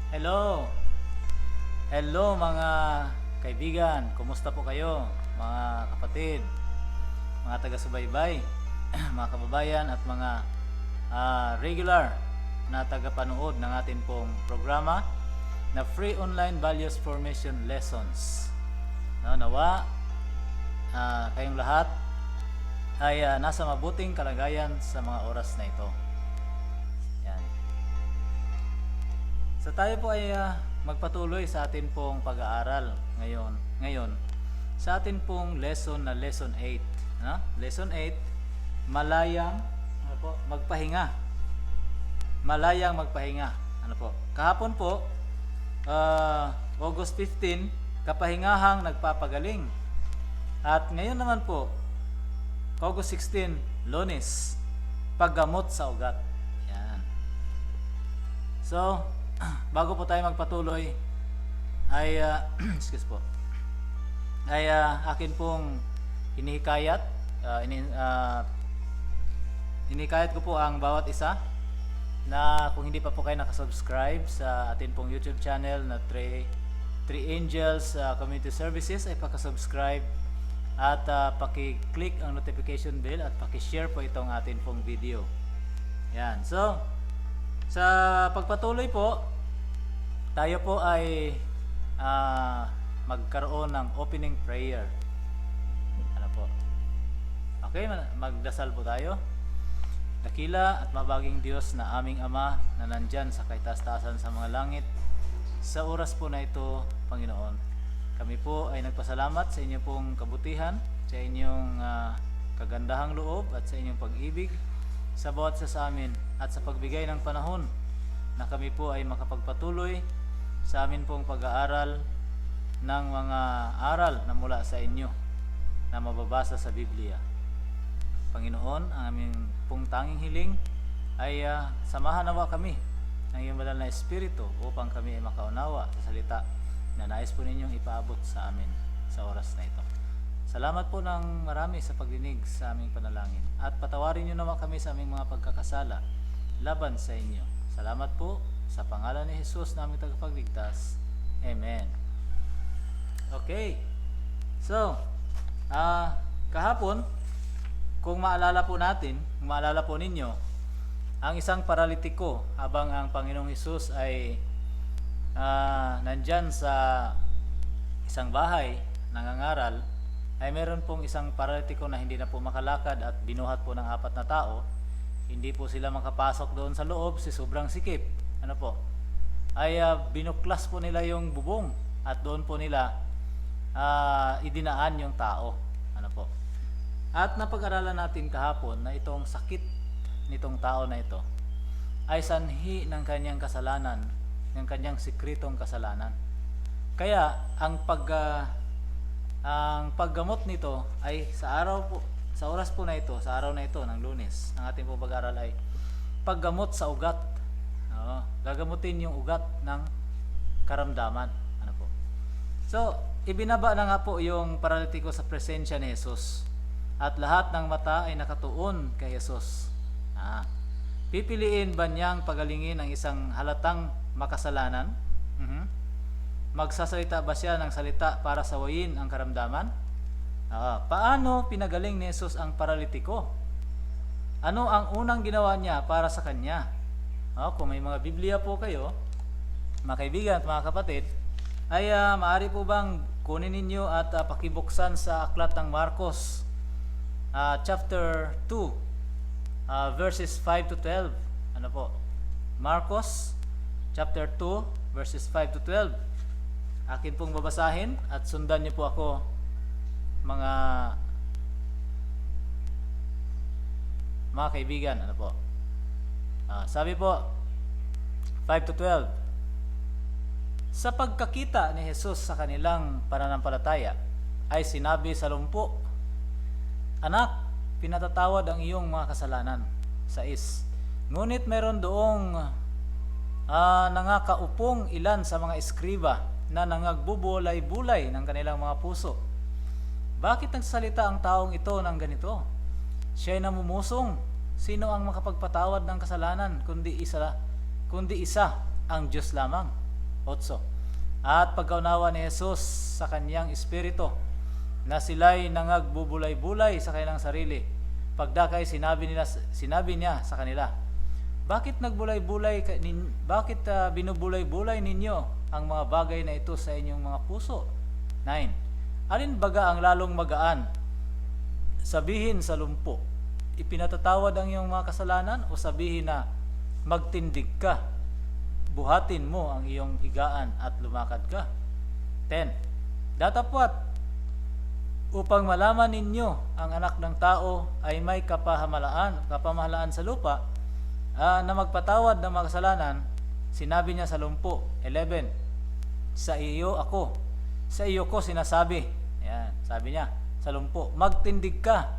Hello! Hello mga kaibigan, kumusta po kayo? Mga kapatid, mga taga-subaybay, mga kababayan at mga regular na tagapanood ng ating pong programa na Free Online Values Formation Lessons. Nawa kayong lahat ay nasa mabuting kalagayan sa mga oras na ito. Yan. So tayo po ay magpatuloy sa atin pong pag-aaral ngayon sa atin pong lesson 8. Lesson 8, malayang magpahinga. Malayang magpahinga. Kahapon po, August 15, kapahingahang nagpapagaling. At ngayon naman po, August 16, Lunes, paggamot sa ugat. Yan. So, bago po tayo magpatuloy ay excuse po. Akin pong hinihikayat hinikayat ko po ang bawat isa na kung hindi pa po kayo nakasubscribe sa atin pong YouTube channel na Three Angels Community Services ay pakasubscribe at paki-click ang notification bell at paki-share po itong atin pong video. Yan. So, sa pagpatuloy po, tayo po ay magkaroon ng opening prayer. Okay, magdasal po tayo. Dakila at mabaging Diyos na aming Ama na nandyan sa kaitaas-taasan sa mga langit, sa oras po na ito, Panginoon, kami po ay nagpasalamat sa inyong pong kabutihan, sa inyong kagandahang loob at sa inyong pag-ibig sa bawat isa sa amin at sa pagbigay ng panahon na kami po ay makapagpatuloy sa amin pong pag-aaral ng mga aral na mula sa inyo na mababasa sa Biblia. Panginoon, ang aming pong tanging hiling ay samahan nawa kami ng iyong banal na Espiritu upang kami ay makaunawa sa salita na nais po ninyong ipaabot sa amin sa oras na ito. Salamat po ng marami sa pagdinig sa aming panalangin at patawarin niyo naman kami sa aming mga pagkakasala laban sa inyo. Salamat po sa pangalan ni Jesus na aming tagapagligtas. Amen. Okay. So, kahapon, kung maalala po ninyo, ang isang paralitiko habang ang Panginoong Hesus ay nandyan sa isang bahay nangangaral, ay meron pong isang paralitiko na hindi na po makalakad at binuhat po ng 4 na tao. Hindi po sila makapasok doon sa loob, sobrang sikip. Binuklas po nila yung bubong at doon po nila idinaan yung tao. At napag-aralan natin kahapon na itong sakit nitong tao na ito ay sanhi ng kanyang kasalanan, ng kanyang sikretong kasalanan. Kaya ang paggamot nito ay sa oras po na ito, sa araw na ito ng Lunes, ang ating pong pag-aaral ay paggamot sa ugat. Gagamutin yung ugat ng karamdaman. So, ibinaba na nga po yung paralitiko sa presensya ni Jesus. At lahat ng mata ay nakatuon kay Jesus. Pipiliin ba niyang pagalingin ang isang halatang makasalanan? Magsasalita ba siya ng salita para sawayin ang karamdaman? Paano pinagaling ni Jesus ang paralitiko? Ano ang unang ginawa niya para sa kanya? Kung may mga Biblia po kayo, mga kaibigan at mga kapatid, ay maaari po bang kunin ninyo at pakibuksan sa aklat ng Marcos, chapter 2, verses 5 to 12. Marcos chapter 2 verses 5 to 12. Akin pong babasahin at sundan niyo po ako, mga kaibigan. Sabi po 5 to 12. Sa pagkakita ni Jesus sa kanilang pananampalataya ay sinabi sa lumpo, "Anak, pinatatawad ang iyong mga kasalanan." 6. Ngunit meron doong nangakaupong ilan sa mga eskriba na nangagbubulay-bulay ng kanilang mga puso. Bakit nagsalita ang taong ito ng ganito? Siya'y namumusong. Sino ang makapagpatawad ng kasalanan kundi isa ang Diyos lamang? 8. At pagkaunawa ni Jesus sa kanyang espiritu na sila'y nangagbubulay-bulay sa kanilang sarili, pagdakay sinabi niya sa kanila, bakit binubulay-bulay ninyo ang mga bagay na ito sa inyong mga puso? 9. Alin baga ang lalong magaan? Sabihin sa lumpo, ipinatatawad ang iyong mga kasalanan, o sabihin na magtindig ka, buhatin mo ang iyong higaan at lumakad ka? 10. Datapwat, upang malaman ninyo ang anak ng tao ay may kapamahalaan sa lupa, na magpatawad ng mga kasalanan, sinabi niya sa lumpo. 11. Sa iyo ko sinasabi. Yan, sabi niya sa lumpo, magtindig ka,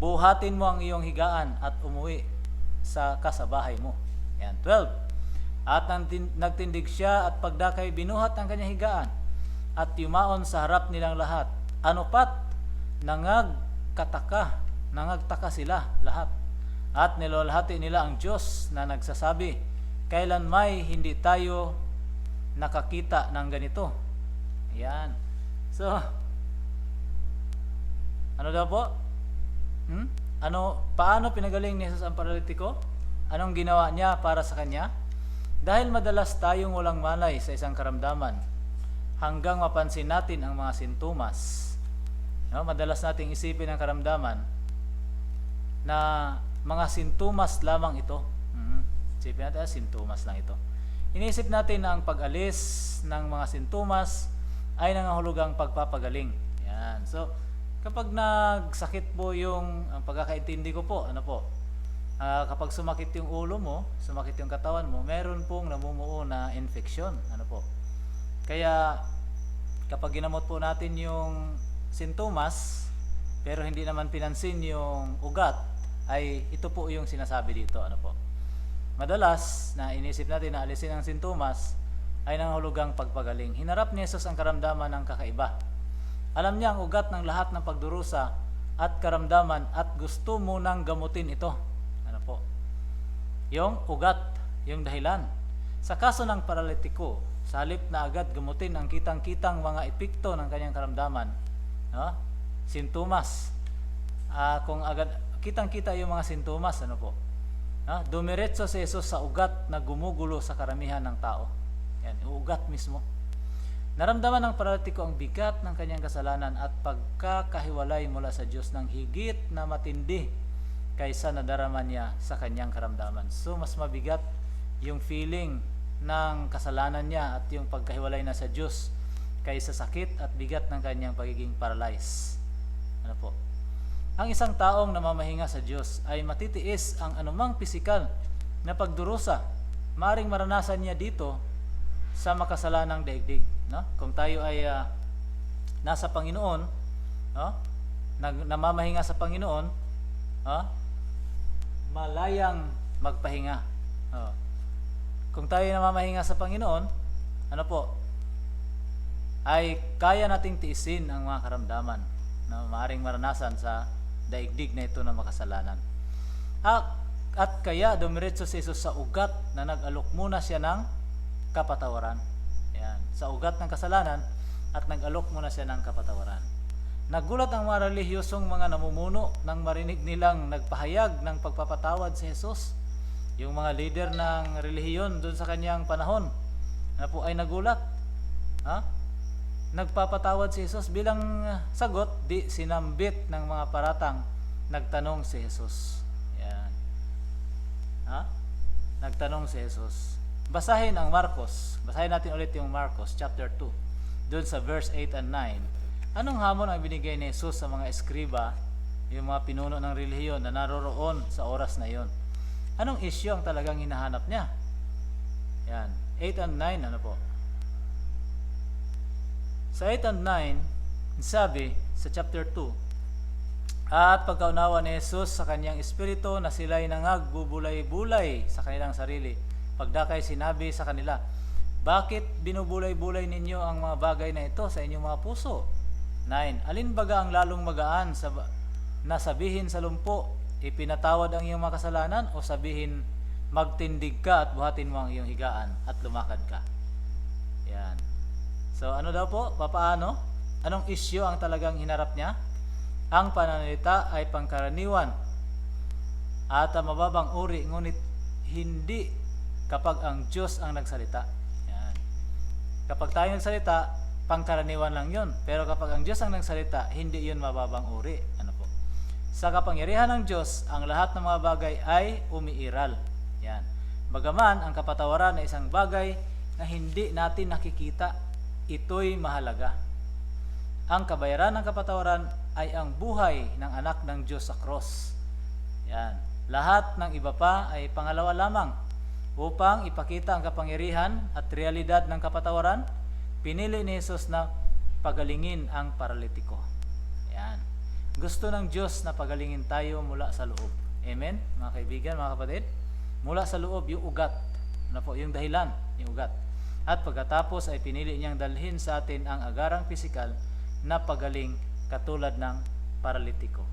buhatin mo ang iyong higaan at umuwi sa bahay mo. Yan, 12. At nagtindig siya at pagdakay binuhat ang kanyang higaan at yumaon sa harap nilang lahat. Ano pat, nangagtaka sila lahat. At nilolhati nila ang Diyos na nagsasabi, kailan may hindi tayo nakakita ng ganito. Ayan. So, ano daw po? Paano pinagaling ni Jesus ang paralitiko? Anong ginawa niya para sa kanya? Dahil madalas tayong walang malay sa isang karamdaman, hanggang mapansin natin ang mga sintomas. Madalas nating isipin ang karamdaman na mga sintomas lamang ito. Isipin natin, sintomas lang ito. Iniisip natin na ang pag-alis ng mga sintomas ay nangahulugang pagpapagaling. Yan. So, kapag nagsakit po ang pagkakaintindi ko po, kapag sumakit yung ulo mo, sumakit yung katawan mo, meron pong namumuo na infeksyon. Kaya, kapag ginamot po natin yung sintomas, pero hindi naman pinansin yung ugat, ay ito po yung sinasabi dito. Madalas na inisip natin na alisin ang sintomas ay nangahulugang pagpagaling. Hinarap ni Jesus ang karamdaman ng kakaiba. Alam niya ang ugat ng lahat ng pagdurusa at karamdaman at gusto munang gamutin ito. Yung ugat, yung dahilan. Sa kaso ng paralitiko, sa halip na agad gamutin ang kitang-kitang mga epekto ng kanyang karamdaman, sintomas, kung agad kitang-kita yung mga sintomas, dumiretso si Jesus sa ugat na gumugulo sa karamihan ng tao. Yan, ugat mismo. Naramdaman ng paralitiko ang bigat ng kanyang kasalanan at pagkakahiwalay mula sa Diyos ng higit na matindi kaysa nadarama niya sa kanyang karamdaman. So, mas mabigat yung feeling ng kasalanan niya at yung pagkahiwalay na sa Diyos kaysa sakit at bigat ng kanyang pagiging paralyzed. Ang isang taong namamahinga sa Diyos ay matitiis ang anumang pisikal na pagdurusa. Maaring maranasan niya dito sa makasalanang daigdig. Kung tayo ay nasa Panginoon, namamahinga sa Panginoon, malayang magpahinga. Kung tayo namamahinga sa Panginoon, ay kaya nating tiisin ang mga karamdaman na maaaring maranasan sa daigdig na ito na makasalanan. At kaya dumiretso si Jesus sa ugat na nag-alok muna siya ng kapatawaran. Yan, sa ugat ng kasalanan at nag-alok muna siya ng kapatawaran. Nagulat ang mga relihiyosong mga namumuno nang marinig nilang nagpahayag ng pagpapatawad si Jesus. Yung mga leader ng relihiyon doon sa kanyang panahon ay nagulat. Nagpapatawad si Jesus, bilang sagot, di sinambit ng mga paratang, nagtanong si Jesus. Yan. Nagtanong si Jesus. Basahin ang Marcos. Basahin natin ulit yung Marcos chapter 2. Doon sa verse 8 and 9. Anong hamon ang binigay ni Jesus sa mga eskriba, yung mga pinuno ng relihiyon na naroroon sa oras na yon? Anong issue ang talagang hinahanap niya? Yan. 8 and 9, Sa 8 and 9, sabi sa chapter 2, at pagkaunawa ni Jesus sa kanyang espiritu na sila'y nangagbubulay-bulay sa kanilang sarili, pagdakay sinabi sa kanila, bakit binubulay-bulay ninyo ang mga bagay na ito sa inyong mga puso? 9. Alin baga ang lalong magaan na sabihin sa lumpo, ipinatawad ang iyong mga kasalanan, o sabihin, magtindig ka at buhatin mo ang iyong higaan at lumakad ka? Yan. So ano daw po? Papaano? Anong issue ang talagang hinarap niya? Ang pananalita ay pangkaraniwan at mababang uri, ngunit hindi kapag ang Diyos ang nagsalita. Yan. Kapag tayo nagsalita, pangkaraniwan lang yun. Pero kapag ang Diyos ang nagsalita, hindi yun mababang uri. Ano po? Sa kapangyarihan ng Diyos, ang lahat ng mga bagay ay umiiral. Yan. Bagaman ang kapatawaran ay isang bagay na hindi natin nakikita, ito'y mahalaga. Ang kabayaran ng kapatawaran ay ang buhay ng anak ng Diyos sa cross. Yan. Lahat ng iba pa ay pangalawa lamang. Upang ipakita ang kapangyarihan at realidad ng kapatawaran, pinili ni Jesus na pagalingin ang paralitiko. Yan. Gusto ng Diyos na pagalingin tayo mula sa loob. Amen? Mga kaibigan, mga kapatid? Mula sa loob, yung ugat. Ano po? Yung dahilan, yung ugat. At pagkatapos ay pinili niyang dalhin sa atin ang agarang pisikal na pagaling katulad ng paralitiko.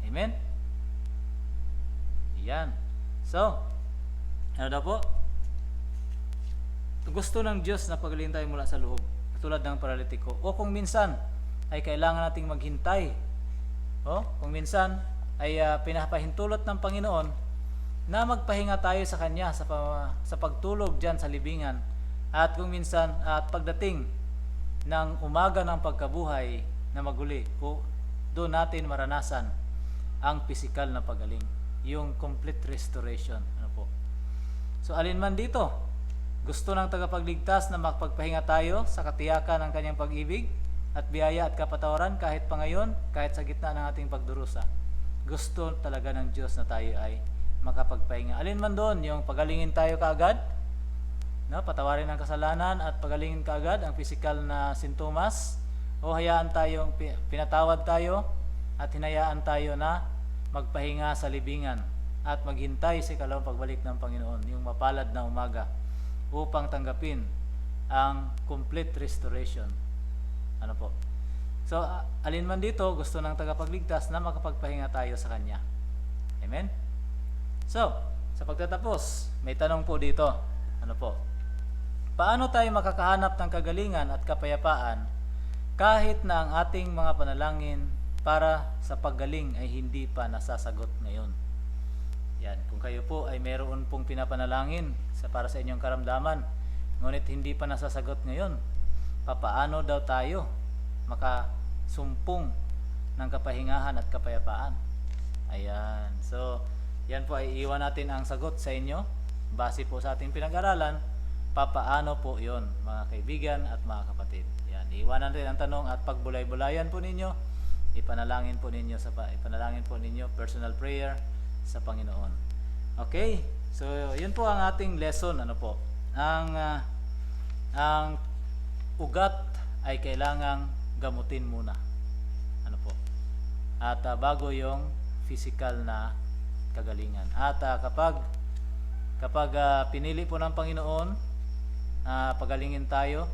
Amen? Yan. So, ano daw po? Gusto ng Diyos na pagaling tayo mula sa loob, katulad ng paralitiko. O kung minsan ay kailangan nating maghintay. O kung minsan ay pinapahintulot ng Panginoon na magpahinga tayo sa Kanya sa pagtulog dyan sa libingan. At kung minsan at pagdating ng umaga ng pagkabuhay na maguli, o doon natin maranasan ang pisikal na pagaling, yung complete restoration. Ano po? So alin man dito, gusto ng tagapagligtas na makapagpahinga tayo sa katiyakan ng kanyang pag-ibig at biyaya at kapatawaran kahit pa ngayon, kahit sa gitna ng ating pagdurusa. Gusto talaga ng Diyos na tayo ay makapagpahinga. Alin man doon, yung pagalingin tayo kaagad, no, patawarin ang kasalanan at pagalingin kaagad ang pisikal na sintomas, o hayaan tayong pinatawad tayo at hinayaan tayo na magpahinga sa libingan at maghintay sa ikalawang pagbalik ng Panginoon, yung mapalad na umaga, upang tanggapin ang complete restoration. Ano po? So, alin man dito, gusto ng tagapagligtas na makapagpahinga tayo sa Kanya. Amen? So, sa pagtatapos, may tanong po dito. Ano po? Paano tayo makakahanap ng kagalingan at kapayapaan kahit na ang ating mga panalangin para sa paggaling ay hindi pa nasasagot ngayon? Yan, kung kayo po ay meron pong pinapanalangin para sa inyong karamdaman, ngunit hindi pa nasasagot ngayon, papaano daw tayo makasumpong ng kapahingahan at kapayapaan? Ayan. So, yan po ay iwan natin ang sagot sa inyo base po sa ating pinag-aralan. Papaano po yon, mga kaibigan at mga kapatid? Yan, iwanan rin ang tanong at pagbulay-bulayan po ninyo, ipanalangin po ninyo personal prayer sa Panginoon. Okay? So, yun po ang ating lesson. Ano po? Ang ugat ay kailangang gamutin muna. Ano po? At bago yung physical na kagalingan. At kapag pinili po ng Panginoon, pagalingin tayo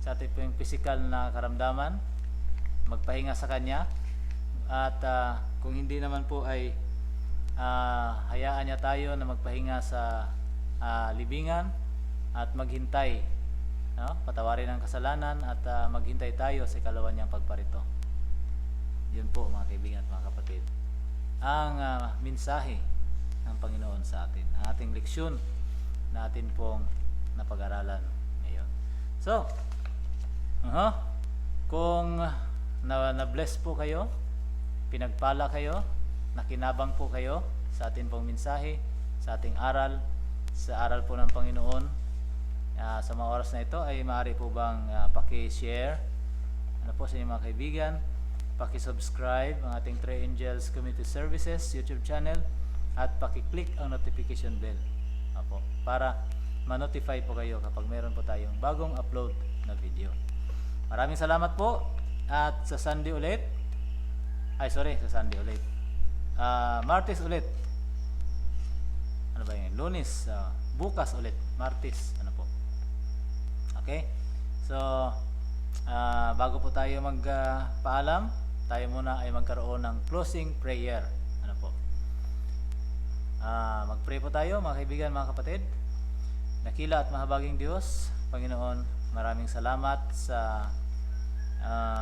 sa ating po yung physical na karamdaman, magpahinga sa Kanya, at kung hindi naman po ay hayaan niya tayo na magpahinga sa libingan at maghintay, no? Patawarin ang kasalanan at maghintay tayo sa ikalawa niyang pagparito. Yun po, mga kaibigan at mga kapatid, ang mensahe ng Panginoon sa atin, ang ating leksyon na atin pong napag-aralan ngayon. So, kung na-bless po kayo, pinagpala kayo, nakinabang po kayo sa ating pong mensahe, sa ating aral, sa aral po ng Panginoon, sa mga oras na ito ay maaari po bang paki-share ano po sa inyong mga kaibigan, paki-subscribe ang ating Three Angels Community Services YouTube channel, at paki-click ang notification bell para ma-notify po kayo kapag meron po tayong bagong upload na video. Maraming salamat po, at sa Sunday ulit, Martes ulit. Ano ba yun? Lunes, bukas ulit, Martes, ano po. Okay? So, bago po tayo magpaalam, tayo muna ay magkaroon ng closing prayer. Ano po? Mag-pray po tayo, mga kaibigan, mga kapatid. Dakila at mahabaging Diyos, Panginoon, maraming salamat sa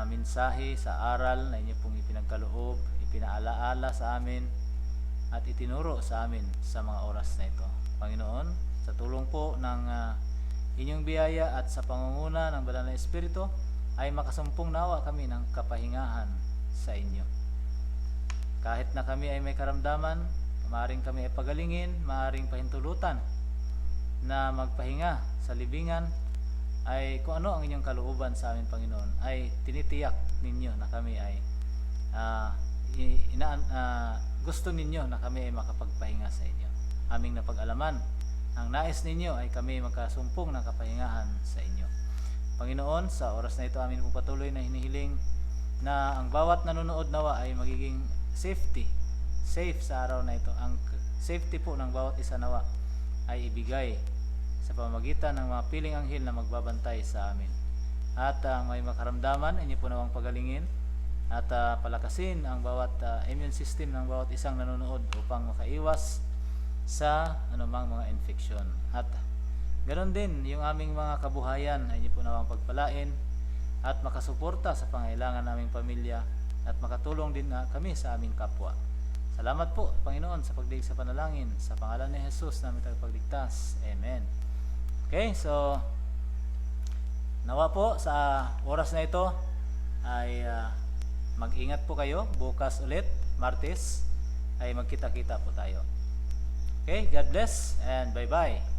mensahe, sa aral na inyo pong ipinagkaloob, ipinaalaala sa amin at itinuro sa amin sa mga oras na ito. Panginoon, sa tulong po ng inyong biyaya at sa pangunguna ng Banal na Espiritu, ay makasumpong nawa kami ng kapahingahan sa inyo. Kahit na kami ay may karamdaman, maaaring kami ay pagalingin, maaaring pahintulutan na magpahinga sa libingan, ay kung ano ang inyong kalooban sa amin, Panginoon, ay tinitiyak ninyo na kami ay gusto ninyo na kami ay makapagpahinga sa inyo. Aming napag-alaman, ang nais ninyo ay kami magkasumpong ng kapahingahan sa inyo. Panginoon, sa oras na ito amin pong patuloy na hinihiling na ang bawat nanonood nawa ay magiging safe sa araw na ito. Ang safety po ng bawat isa nawa ay ibigay sa pamamagitan ng mga piling anghel na magbabantay sa amin. At ang may makaramdaman, inyo po nawang pagalingin at palakasin ang bawat immune system ng bawat isang nanonood upang makaiwas sa anumang mga infeksyon. At ganoon din yung aming mga kabuhayan ay inyo po nawang pagpalain at makasuporta sa pangailangan naming pamilya at makatulong din na kami sa aming kapwa. Salamat po, Panginoon, sa pagdinig sa panalangin. Sa pangalan ni Jesus namin tagapagligtas. Amen. Okay, so nawa po sa oras na ito ay mag-ingat po kayo. Bukas ulit, Martes, ay magkita-kita po tayo. Okay, God bless and bye-bye.